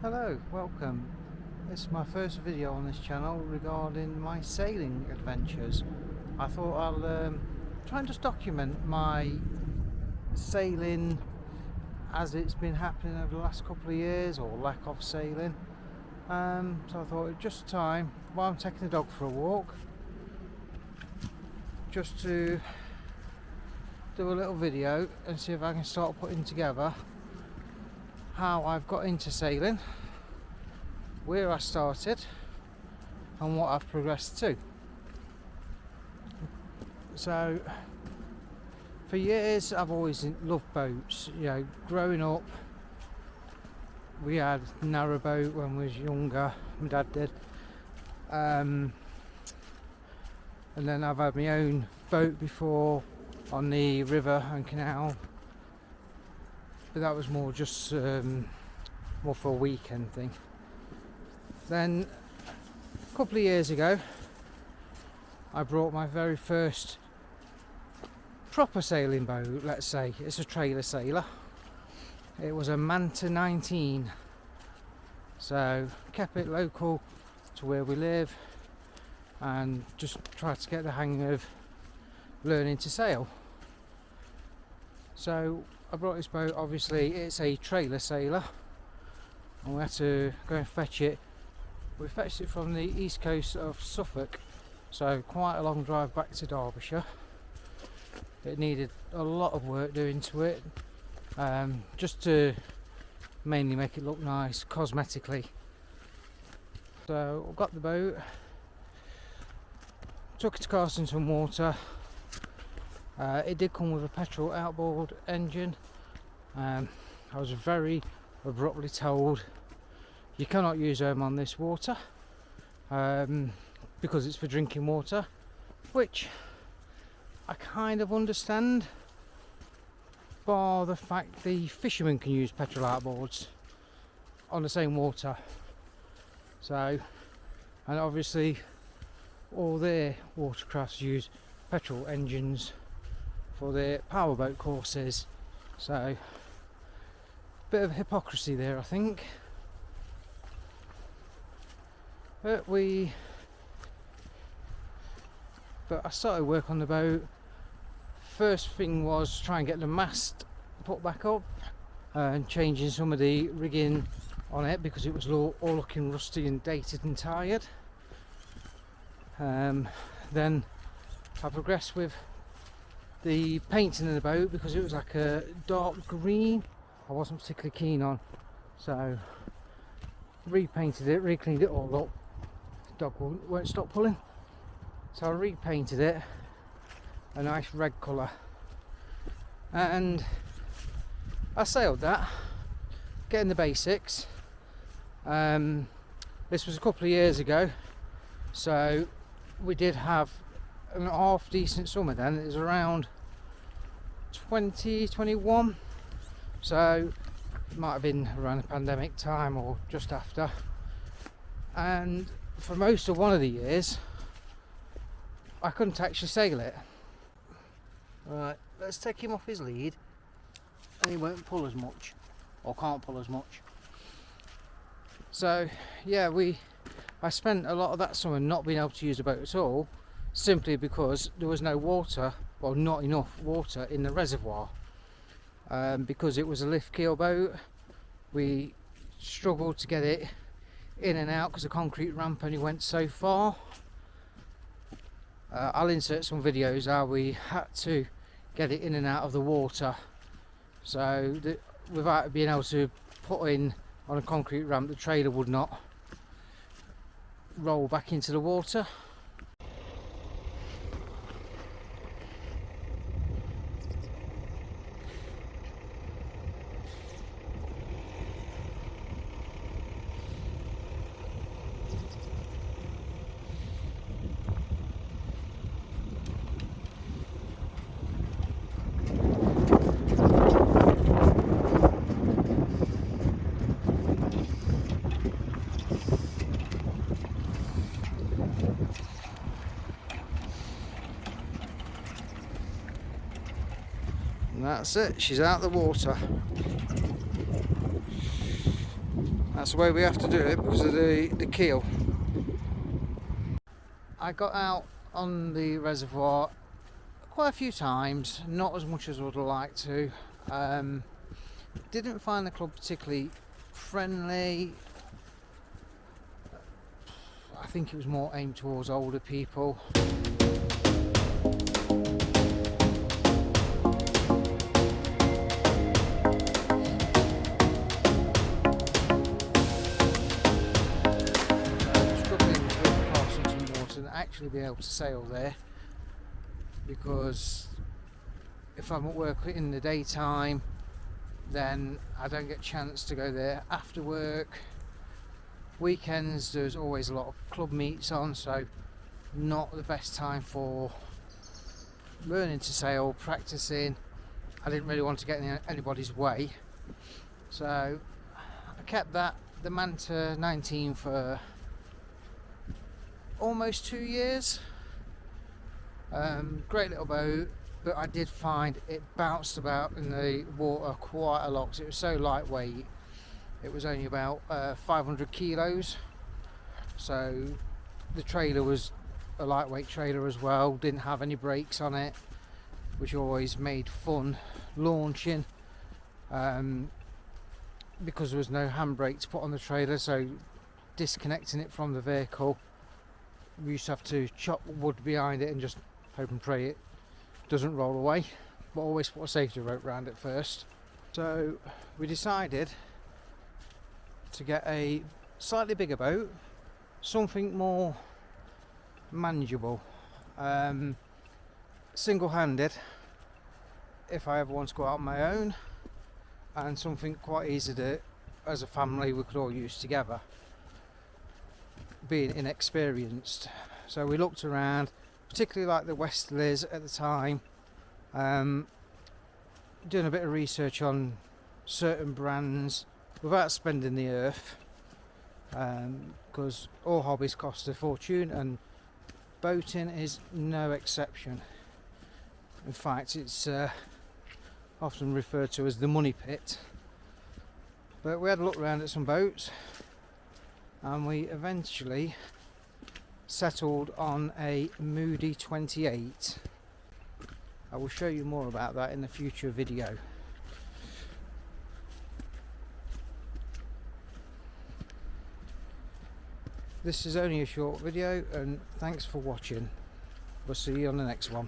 Hello, welcome. This is my first video on this channel regarding my sailing adventures. I thought I'll try and just document my sailing as it's been happening over the last couple of years, or lack of sailing. So I thought it just time, while I'm taking the dog for a walk, just to do a little video and see if I can start putting together how I've got into sailing, where I started and what I've progressed to. So for years I've always loved boats. You know, growing up we had narrowboat when we was younger, my dad did, and then I've had my own boat before on the river and canal, but that was more just more for a weekend thing. Then a couple of years ago I brought my very first proper sailing boat, let's say. It's a trailer sailor. It was a Manta 19, so kept it local to where we live and just tried to get the hang of learning to sail. So I brought this boat. Obviously it's a trailer sailor and we had to go and fetch it. We fetched it from the east coast of Suffolk, so quite a long drive back to Derbyshire. It needed a lot of work doing to it, just to mainly make it look nice cosmetically. So I got the boat, took it to Carsington Water. It did come with a petrol outboard engine. I was very abruptly told you cannot use them on this water because it's for drinking water, which I kind of understand, bar the fact the fishermen can use petrol outboards on the same water. So, and obviously all their watercrafts use petrol engines for their powerboat courses, so bit of hypocrisy there, I think. But I started work on the boat. First thing was try and get the mast put back up and changing some of the rigging on it because it was all looking rusty and dated and tired. Then I progressed with the painting of the boat because it was like a dark green I wasn't particularly keen on, so repainted it, re-cleaned it all up. Dog won't stop pulling, so I repainted it a nice red colour and I sailed that, getting the basics. This was a couple of years ago, so we did have an half decent summer then. It was around 2021, so it might have been around the pandemic time or just after. And for most of one of the years I couldn't actually sail it. Right, let's take him off his lead and he won't pull as much, or can't pull as much. So yeah, I spent a lot of that summer not being able to use the boat at all, simply because there was no water, well, not enough water in the reservoir. Because it was a lift keel boat, we struggled to get it in and out because the concrete ramp only went so far. I'll insert some videos how we had to get it in and out of the water, so that without being able to put in on a concrete ramp, the trailer would not roll back into the water. And that's it, she's out the water. That's the way we have to do it because of the keel. I got out on the reservoir quite a few times, not as much as I would have liked to. Didn't find the club particularly friendly. I think it was more aimed towards older people. Actually be able to sail there, because if I'm at work in the daytime, then I don't get a chance to go there after work. Weekends there's always a lot of club meets on, so not the best time for learning to sail, practicing. I didn't really want to get in anybody's way, so I kept the Manta 19 for almost 2 years. Great little boat, but I did find it bounced about in the water quite a lot because it was so lightweight. It was only about 500 kilos, so the trailer was a lightweight trailer as well, didn't have any brakes on it, which always made fun launching, because there was no handbrake to put on the trailer, so disconnecting it from the vehicle, we used to have to chop wood behind it and just hope and pray it doesn't roll away, but always put a safety rope around it first. So we decided to get a slightly bigger boat, something more manageable, single-handed if I ever want to go out on my own, and something quite easy to, as a family, we could all use together, being inexperienced. So we looked around, particularly like the Westerlies at the time, doing a bit of research on certain brands without spending the earth, because all hobbies cost a fortune and boating is no exception. In fact, it's often referred to as the money pit. But we had a look around at some boats, and we eventually settled on a Moody 28. I will show you more about that in a future video. This is only a short video, and thanks for watching. We'll see you on the next one.